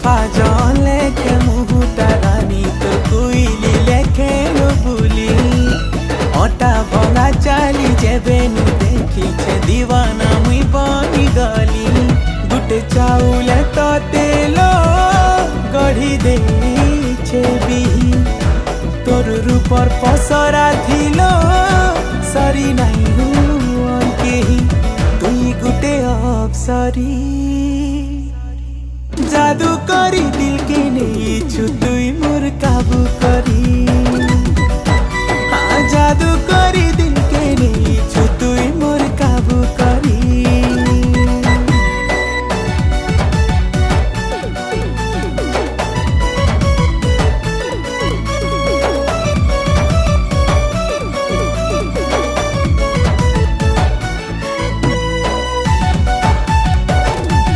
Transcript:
পাজন লেখে মুহুটা রানী তোর কুইলি লেখে বুলি অটা ভঙা চালি যেবেনু দেখিছে দিওয়ানা মুই বনি গলি গুটে চাউলে তো তেল গঢ়ি দেইছে বিহি তোর রূপর পসরা থিল সরি নাই হুন কেহি তুই গুটে অপসরি जादू करी दिल के नहीं छु तुई मोर काबू करी